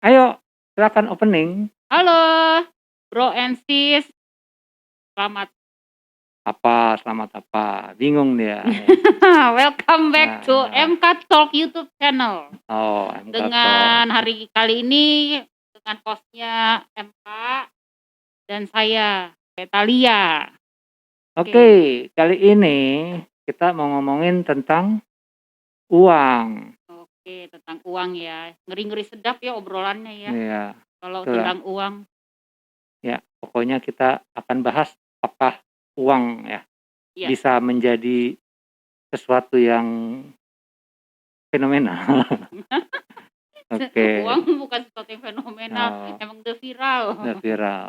Ayo, silakan opening. Halo, Bro and Sis. Selamat Selamat apa? Bingung dia. welcome back to Nah, MK Talk YouTube channel. MK Dengan Talk. hari kali ini dengan hostnya MK dan saya, Betalia. Oke, kali ini kita mau ngomongin tentang uang. Oke, tentang uang ya. Ngeri-ngeri sedap ya obrolannya ya. Iya, Kalau itulah. tentang uang. Ya, pokoknya kita akan bahas apakah uang ya Iya. bisa menjadi sesuatu yang fenomenal. Oke. Uang bukan sesuatu yang fenomenal, emang udah viral. Udah viral.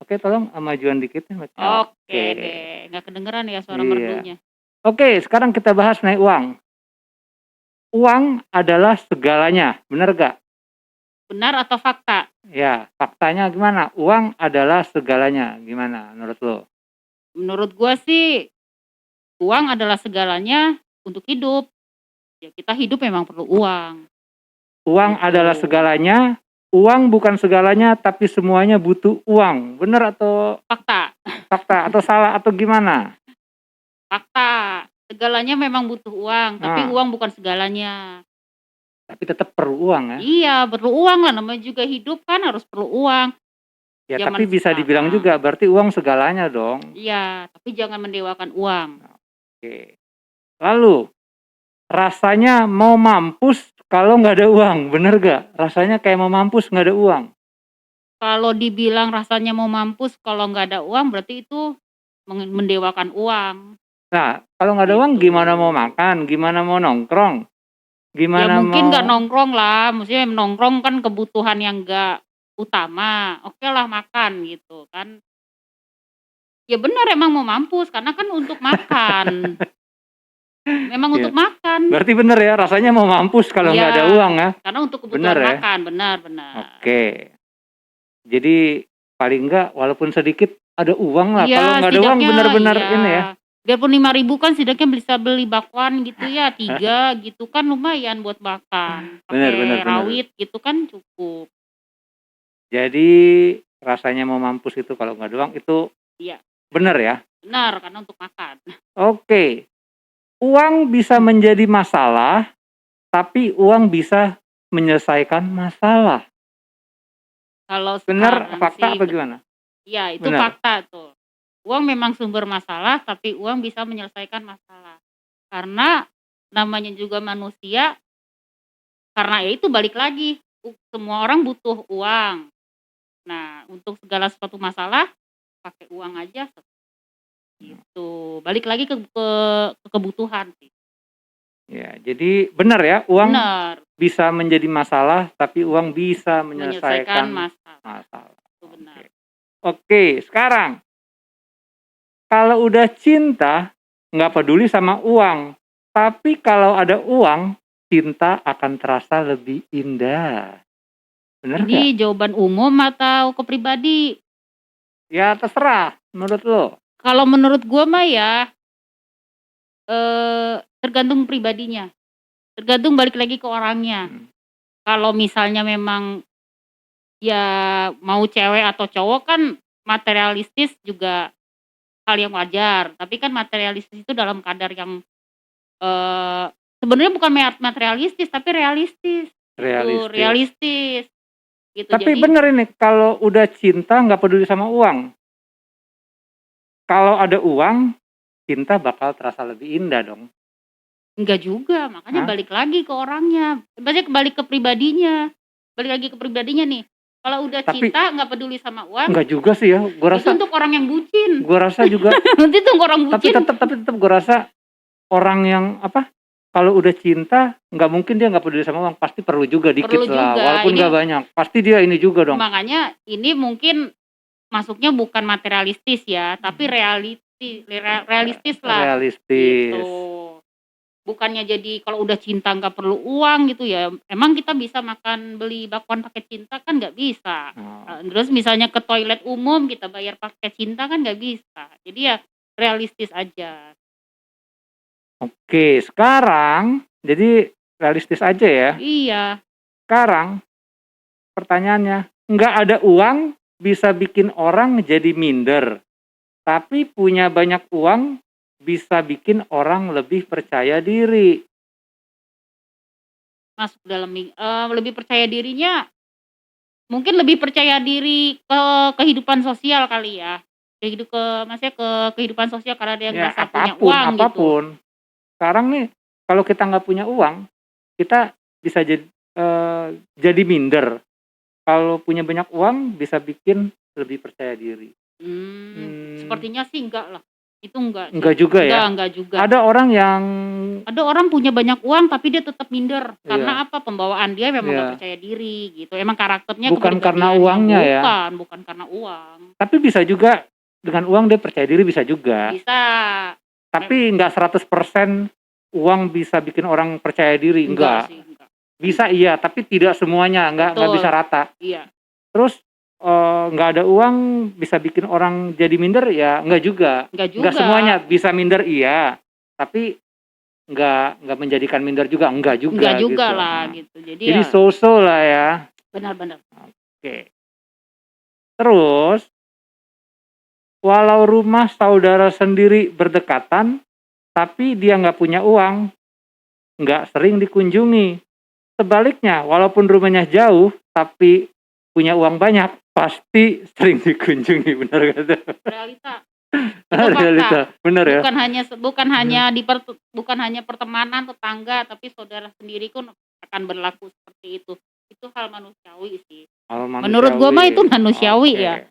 Oke, tolong majuan dikit ya. Oke deh, nggak kedengeran ya suara Iya. merdunya. Oke, sekarang kita bahas mengenai uang. Uang adalah segalanya, benar gak? Benar atau fakta? Ya, faktanya gimana? Uang adalah segalanya, gimana menurut lo? Menurut gua sih, uang adalah segalanya untuk hidup. Ya kita hidup memang perlu uang. Uang Gitu. adalah segalanya, uang bukan segalanya, tapi semuanya butuh uang. Benar atau Fakta? fakta atau salah atau gimana? Fakta. Segalanya memang butuh uang, tapi Nah, uang bukan segalanya. tapi tetap perlu uang ya? Iya, perlu uang lah, namanya juga hidup kan harus perlu uang. Ya, Zaman tapi bisa dibilang sekarang. juga berarti uang segalanya dong. Iya, tapi jangan mendewakan uang. Oke. Lalu, rasanya mau mampus kalau nggak ada uang, bener gak? Rasanya kayak mau mampus nggak ada uang. Kalau dibilang rasanya mau mampus kalau nggak ada uang, berarti itu mendewakan uang. Nah, kalau nggak ada uang gimana mau makan, gimana mau nongkrong, Ya gimana mungkin nggak mau... nongkrong lah, maksudnya nongkrong kan kebutuhan yang nggak utama. Oke lah makan gitu kan. Ya benar emang mau mampus karena kan untuk makan. Memang Iya. untuk makan. Berarti bener ya, rasanya mau mampus kalau nggak ada Iya, uang ya. karena untuk kebutuhan Bener ya? makan, benar. Oke. Jadi paling nggak walaupun sedikit ada uang lah. Iya, Kalau nggak ada uang setidaknya bener-bener iya. ini ya. Biarpun 5.000 kan setidaknya bisa beli bakwan gitu ya, 3 gitu kan lumayan buat makan. Bener. Pakai rawit gitu kan cukup. Jadi rasanya mau mampus itu kalau nggak ada uang itu Iya. bener ya? Benar, karena untuk makan. Oke. Uang bisa menjadi masalah, tapi uang bisa menyelesaikan masalah. Kalau Bener, sekarang fakta sih apa gimana? iya, itu Bener. fakta tuh. Uang memang sumber masalah, tapi uang bisa menyelesaikan masalah. Karena namanya juga manusia, karena ya itu balik lagi, semua orang butuh uang. Nah, untuk segala suatu masalah pakai uang aja gitu. Balik lagi ke kebutuhan sih. Ya, jadi benar ya, uang Benar, bisa menjadi masalah, tapi uang bisa menyelesaikan menyelesaikan masalah. masalah. Itu benar. Oke, sekarang kalau udah cinta nggak peduli sama uang, tapi kalau ada uang, cinta akan terasa lebih indah. Bener nggak? Ini jawaban umum atau ke pribadi? Ya terserah, menurut lo. Kalau menurut gua mah ya tergantung pribadinya. Tergantung balik lagi ke orangnya. Kalau misalnya memang ya mau cewek atau cowok kan materialistis juga hal yang wajar. Tapi kan materialistis itu dalam kadar yang sebenarnya bukan materialistis tapi realistis. Itu realistis. Gitu. Tapi Jadi bener ini, kalau udah cinta nggak peduli sama uang. Kalau ada uang, cinta bakal terasa lebih indah dong. enggak juga, makanya balik lagi ke orangnya. Maksudnya balik ke pribadinya. Balik lagi ke pribadinya nih. Kalau udah cinta nggak peduli sama uang. Enggak juga sih ya, gue rasa. Itu untuk orang yang bucin. Gue rasa juga. Nanti tuh orang bucin. Tapi tetap gue rasa orang yang apa? Kalau udah cinta, nggak mungkin dia nggak peduli sama uang, pasti perlu juga dikit perlu lah, juga. walaupun nggak banyak. Pasti dia ini juga dong. Makanya ini mungkin masuknya bukan materialistis ya, tapi realistis lah. Realistis. Gitu. Bukannya jadi kalau udah cinta nggak perlu uang gitu ya. Emang kita bisa makan beli bakwan pakai cinta kan nggak bisa. Terus misalnya ke toilet umum kita bayar pakai cinta kan nggak bisa. Jadi ya realistis aja. Oke, sekarang jadi realistis aja ya. Iya. Sekarang pertanyaannya. Nggak ada uang bisa bikin orang jadi minder. Tapi punya banyak uang bisa bikin orang lebih percaya diri. Masuk dalam lebih percaya dirinya, mungkin lebih percaya diri ke kehidupan sosial kali ya. Maksudnya ke kehidupan sosial karena dia Ya ngerasa punya uang gitu. apapun. Sekarang nih kalau kita nggak punya uang, kita bisa jadi minder. Kalau punya banyak uang bisa bikin lebih percaya diri. Sepertinya sih enggak lah. Itu enggak sih. Enggak juga ya? Enggak juga. Ada orang punya banyak uang tapi dia tetap minder. Iya. Karena apa? Pembawaan dia memang Iya. nggak percaya diri gitu. Emang karakternya Bukan karena kepribadiannya. uangnya ya. Bukan karena uang. Tapi bisa juga dengan uang dia percaya diri, bisa juga. Bisa. Tapi nggak 100% uang bisa bikin orang percaya diri, enggak. Sih, enggak. Bisa iya, tapi tidak semuanya, nggak bisa rata. Iya. Terus nggak ada uang bisa bikin orang jadi minder ya, enggak juga. Nggak semuanya bisa minder iya, tapi nggak menjadikan minder juga, enggak juga. Enggak juga gitu. lah gitu. Jadi so-so lah ya. Benar-benar. Oke. Terus walau rumah saudara sendiri berdekatan, tapi dia nggak punya uang, nggak sering dikunjungi. Sebaliknya, walaupun rumahnya jauh, tapi punya uang banyak, pasti sering dikunjungi. Benar gak tuh? Realita. Benar ya? Bukan hanya pertemanan, tetangga, tapi saudara sendiri pun akan berlaku seperti itu. Itu hal manusiawi sih. Menurut gue mah itu manusiawi ya.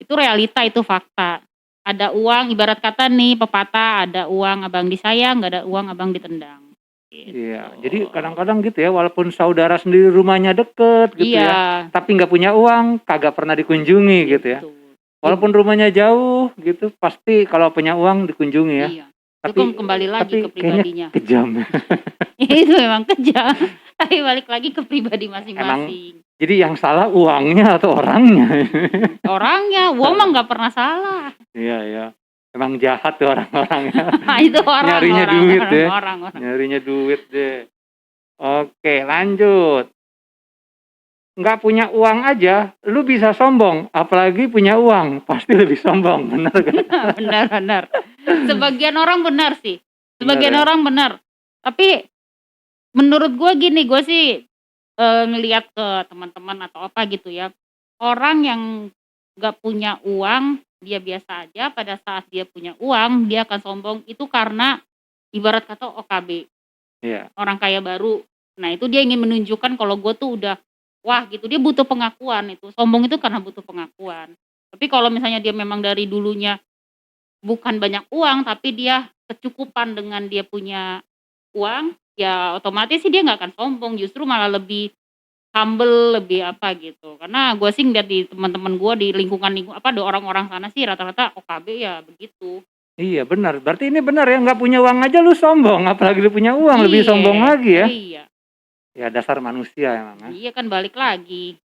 Itu realita, itu fakta. Ada uang, ibarat kata nih pepatah, ada uang abang disayang, nggak ada uang abang ditendang. Gitu. Iya, jadi kadang-kadang gitu ya, walaupun saudara sendiri rumahnya deket gitu ya, tapi nggak punya uang, kagak pernah dikunjungi gitu ya. Walaupun rumahnya jauh gitu, pasti kalau punya uang dikunjungi ya. Iya. Tapi kembali lagi ke pribadinya. Kejam. Itu memang kejam. Tapi balik lagi ke pribadi masing-masing. Jadi yang salah uangnya atau orangnya? Orangnya, uang mah nggak pernah salah. Iya. Emang jahat tuh orang-orangnya. Itu Nyarinya duit deh. Orang. Nyarinya duit deh. Oke, lanjut. Nggak punya uang aja, lu bisa sombong. Apalagi punya uang, pasti lebih sombong. Benar kan? Benar. Sebagian orang benar sih. Orang benar. Tapi menurut gue gini, gue sih ngelihat ke teman-teman atau apa gitu ya. Orang yang nggak punya uang, dia biasa aja, pada saat dia punya uang dia akan sombong, itu karena ibarat kata OKB. Iya. Orang kaya baru. Nah itu dia ingin menunjukkan kalau gue tuh udah wah gitu, dia butuh pengakuan itu. Sombong itu karena butuh pengakuan. Tapi kalau misalnya dia memang dari dulunya bukan banyak uang, tapi dia kecukupan dengan dia punya uang, ya otomatis sih dia nggak akan sombong, justru malah lebih humble, lebih apa gitu. Karena gue sih ngeliat di teman-teman gue di lingkungan orang-orang sana sih rata-rata OKB ya begitu. Iya benar, berarti ini benar ya, nggak punya uang aja lu sombong, apalagi lu punya uang lebih sombong lagi ya. Iya. Ya dasar manusia emang ya. Iya kan balik lagi.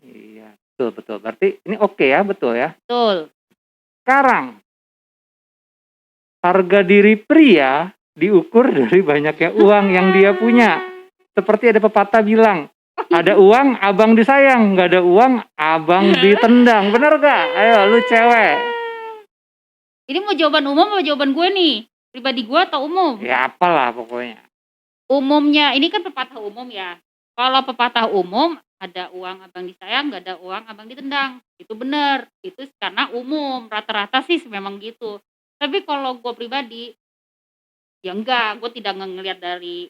Iya, betul. Berarti ini oke ya, betul ya. Betul. Sekarang harga diri pria diukur dari banyaknya uang yang dia punya. Seperti ada pepatah bilang, ada uang abang disayang, nggak ada uang abang ditendang. Bener gak? Ayo lu cewek. Ini mau jawaban umum atau jawaban gue nih? Pribadi gue atau umum? Ya apalah pokoknya. Umumnya, ini kan pepatah umum ya. Kalau pepatah umum, ada uang abang disayang, nggak ada uang abang ditendang. Itu bener. Itu karena umum. Rata-rata sih memang gitu. Tapi kalau gue pribadi, ya enggak. Gue tidak ngelihat dari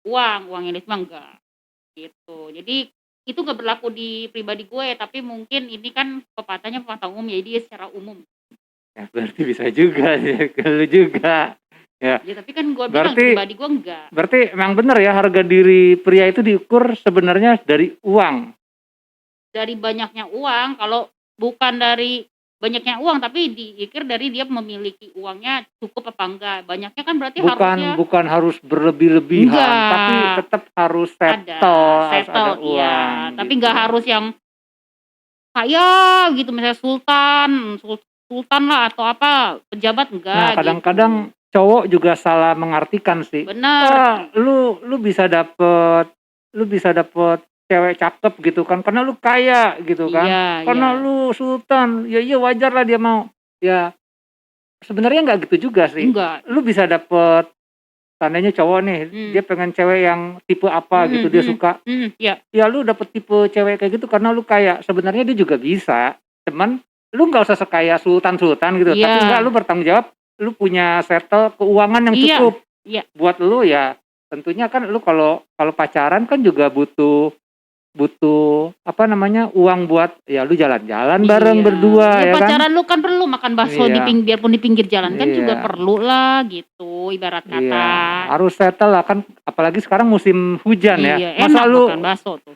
uang yang diterima enggak. Gitu. Jadi itu nggak berlaku di pribadi gue. Tapi mungkin ini kan pepatahnya pepatah umum. Jadi secara umum. Ya berarti bisa juga ya, lu juga. Ya tapi kan gue bilang pribadi gue enggak. Berarti emang bener ya, harga diri pria itu diukur sebenarnya dari uang. Dari banyaknya uang, kalau bukan dari banyaknya uang, tapi diikir dari dia memiliki uangnya cukup apa enggak. Banyaknya kan berarti harusnya bukan harus berlebih-lebihan, tapi tetap harus settle ada uang. Iya, tapi nggak harus yang kaya gitu, misalnya sultan lah atau apa, pejabat enggak. Nah, kadang-kadang cowok juga salah mengartikan sih. Benar. Lu bisa dapet cewek cakep gitu kan, karena lu kaya gitu kan, Iya, karena iya. lu sultan, ya iya wajar lah dia mau. Ya sebenarnya nggak gitu juga sih. Enggak. Lu bisa dapet, tandanya cowok nih, dia Hmm. pengen cewek yang tipe apa Hmm, gitu, dia hmm, suka. iya. Ya lu dapet tipe cewek kayak gitu karena lu kaya. Sebenarnya dia juga bisa, cuman lu nggak usah sekaya sultan-sultan gitu, tapi enggak, Iya. lu bertanggung jawab, lu punya settle keuangan yang Iya, cukup iya. buat lu ya. Tentunya kan lu kalau kalau pacaran kan juga butuh butuh apa namanya, uang buat ya lu jalan-jalan bareng Iya, berdua ya ya kan? pacaran lu kan perlu makan bakso Iya, biarpun di pinggir jalan kan juga iya, perlu lah gitu ibarat iya, kata. harus settle lah kan, apalagi sekarang musim hujan ya. Iya, enak makan bakso tuh.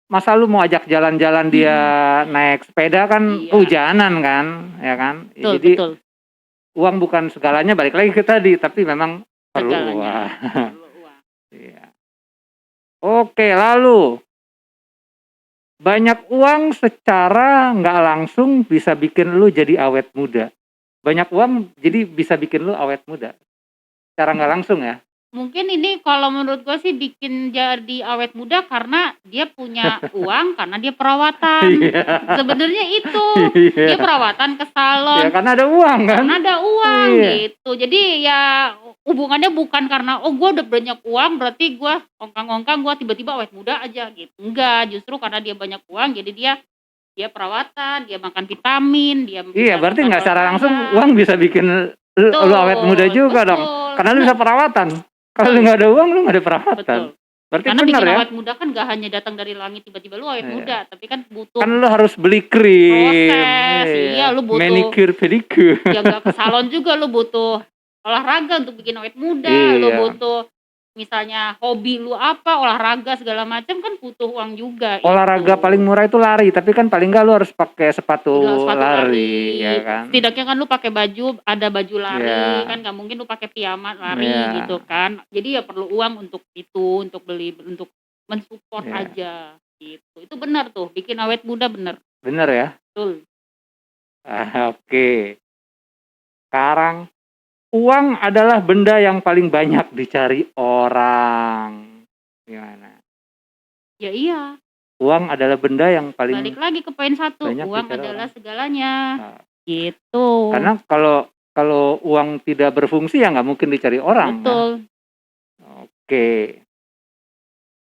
Masa lu mau ajak jalan-jalan dia Mhm, naik sepeda kan iya, kehujanan kan, ya kan? Ya betul, jadi betul, uang bukan segalanya, balik lagi ke tadi, tapi memang perlu segalanya uang. perlu uang. Iya. Oke, lalu banyak uang secara nggak langsung bisa bikin lu jadi awet muda. Banyak uang jadi bisa bikin lu awet muda. Secara nggak langsung ya. Mungkin ini kalau menurut gue sih bikin jadi awet muda karena dia punya uang, karena dia perawatan. Iya. Sebenarnya itu, dia Iya. perawatan ke Ya salon, karena ada uang kan. karena ada uang Iya. gitu. Jadi ya hubungannya bukan karena oh gue udah banyak uang berarti gue ongkang-ongkang gue tiba-tiba awet muda aja gitu. Enggak, justru karena dia banyak uang jadi dia perawatan, dia makan vitamin, dia Iya, bisa berarti nonton nggak secara langsung olahraga. uang bisa bikin lu awet muda Betul, juga dong. betul, Karena lu bener, bisa perawatan. Kalau lu betul, nggak ada uang, lu nggak ada perawatan. betul. Berarti Karena benar bikin ya. awet muda kan gak hanya datang dari langit tiba-tiba lu awet Iya. muda, tapi kan butuh Kan lu harus beli krim. proses. Iya, lu butuh Manicure, pedicure. ya nggak ke salon juga, lu butuh olahraga untuk bikin awet muda, lu Iya. butuh misalnya hobi lu apa, olahraga segala macam kan butuh uang juga Olahraga itu. paling murah itu lari, tapi kan paling nggak lu harus pakai sepatu Sepatu lari, ya kan? Setidaknya kan lu pakai baju, ada baju lari, Iya. kan nggak mungkin lu pakai piyama lari Iya. gitu kan. Jadi ya perlu uang untuk itu, untuk beli, untuk mensupport Iya. aja gitu. Itu benar tuh, bikin awet muda bener. Bener ya? Betul. Oke. Sekarang, uang adalah benda yang paling banyak dicari orang. Gimana? Ya iya, Uang adalah benda yang paling balik lagi ke poin 1, banyak uang dicari adalah orang. segalanya. Nah, Gitu. karena kalau uang tidak berfungsi ya nggak mungkin dicari orang. Betul. Kan? Oke.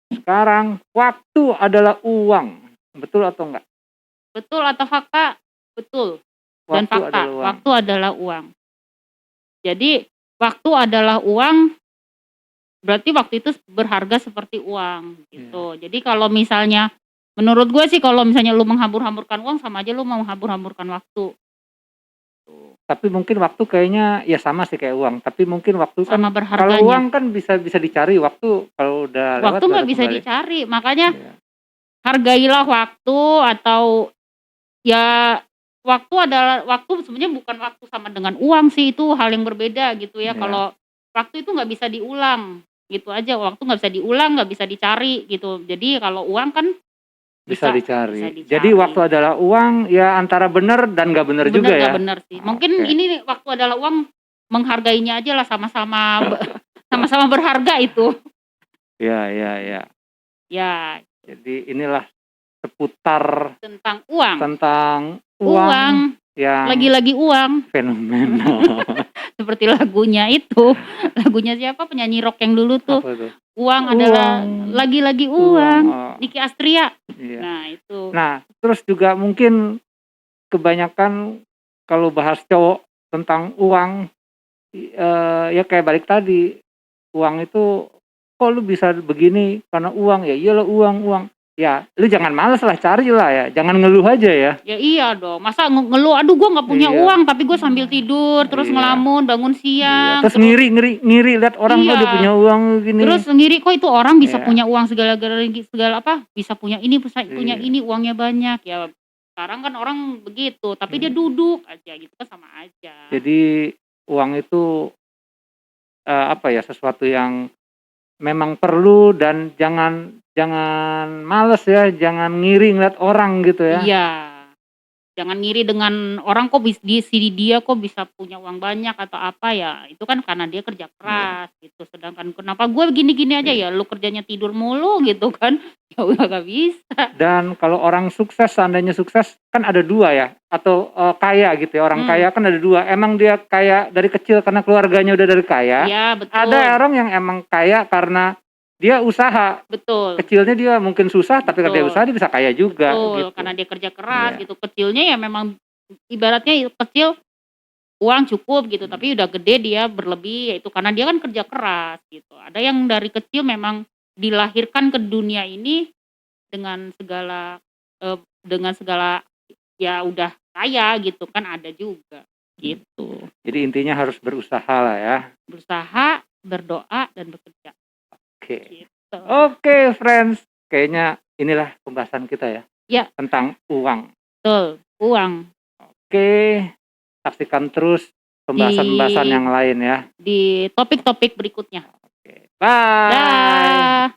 Sekarang, waktu adalah uang. Betul atau enggak? Betul atau fakta? Betul. Dan Waktu fakta, adalah uang. waktu adalah uang. Jadi waktu adalah uang, berarti waktu itu berharga seperti uang gitu. Jadi kalau misalnya menurut gue sih kalau misalnya lu menghambur-hamburkan uang sama aja lu mau menghambur-hamburkan waktu. Tapi mungkin waktu kayaknya ya sama sih kayak uang. Tapi mungkin waktu kan Sama kalau berharganya. uang kan bisa dicari, waktu kalau udah lewat Waktu nggak baru bisa kembali. dicari, makanya Iya. hargailah waktu atau ya waktu sebenarnya bukan waktu sama dengan uang sih, itu hal yang berbeda gitu ya. Iya. Kalau waktu itu nggak bisa diulang, gitu aja. Waktu nggak bisa diulang, nggak bisa dicari gitu. Jadi kalau uang kan Bisa bisa dicari. dicari. Jadi waktu adalah uang ya antara benar dan nggak benar juga Bener ya. nggak bener sih. Mungkin Oke. ini waktu adalah uang, menghargainya aja lah sama-sama sama-sama berharga itu. Ya, ya, ya. Ya, Jadi inilah seputar tentang uang. tentang uang Uang, yang lagi-lagi uang. fenomenal. Seperti lagunya itu. Lagunya siapa? Penyanyi rock yang dulu tuh. Apa tuh? Uang adalah Uang. lagi-lagi uang. Oh, Nicky Astria. iya. Nah, itu. Nah, terus juga mungkin kebanyakan kalau bahas cowok tentang uang, ya kayak balik tadi, uang itu kok lu bisa begini karena uang, ya iyalah uang. Ya, lu jangan males lah, carilah ya, jangan ngeluh aja ya. Ya iya dong. Masa ngeluh, aduh gue nggak punya Iya. uang tapi gue sambil tidur terus Iya. ngelamun bangun siang. Terus ngiri lihat orang Iya. kok dia punya uang gini. Terus ngiri kok itu orang bisa Iya. punya uang segala apa? Bisa punya ini, punya Iya. ini, uangnya banyak. Ya sekarang kan orang begitu, tapi dia duduk aja gitu kan sama aja. Jadi uang itu apa ya, sesuatu yang memang perlu dan jangan males ya, jangan ngiri ngeliat orang gitu ya. Iya. Jangan ngiri dengan orang kok dia kok bisa punya uang banyak atau apa ya, itu kan karena dia kerja keras gitu. Sedangkan kenapa gue gini-gini aja ya, lu kerjanya tidur mulu gitu kan, ya udah gak bisa. Dan kalau orang sukses, seandainya sukses kan ada dua ya, atau kaya gitu ya, orang kaya kan ada dua. Emang dia kaya dari kecil karena keluarganya udah dari kaya. Iya betul. Ada orang yang emang kaya karena dia usaha. Betul. Kecilnya dia mungkin susah, tapi kalau dia Betul. usaha dia bisa kaya juga Betul, gitu. karena dia kerja keras Iya. gitu. Kecilnya ya memang ibaratnya kecil uang cukup gitu, tapi udah gede dia berlebih, yaitu karena dia kan kerja keras gitu. Ada yang dari kecil memang dilahirkan ke dunia ini dengan segala ya udah kaya gitu kan, ada juga gitu. Jadi intinya harus berusaha lah ya. Berusaha, berdoa, dan bekerja Oke. gitu. Oke, friends. Kayaknya inilah pembahasan kita ya. Ya. Tentang uang. Betul, uang. Oke, saksikan terus pembahasan-pembahasan yang lain ya. Di topik-topik berikutnya. Oke, bye. Dah.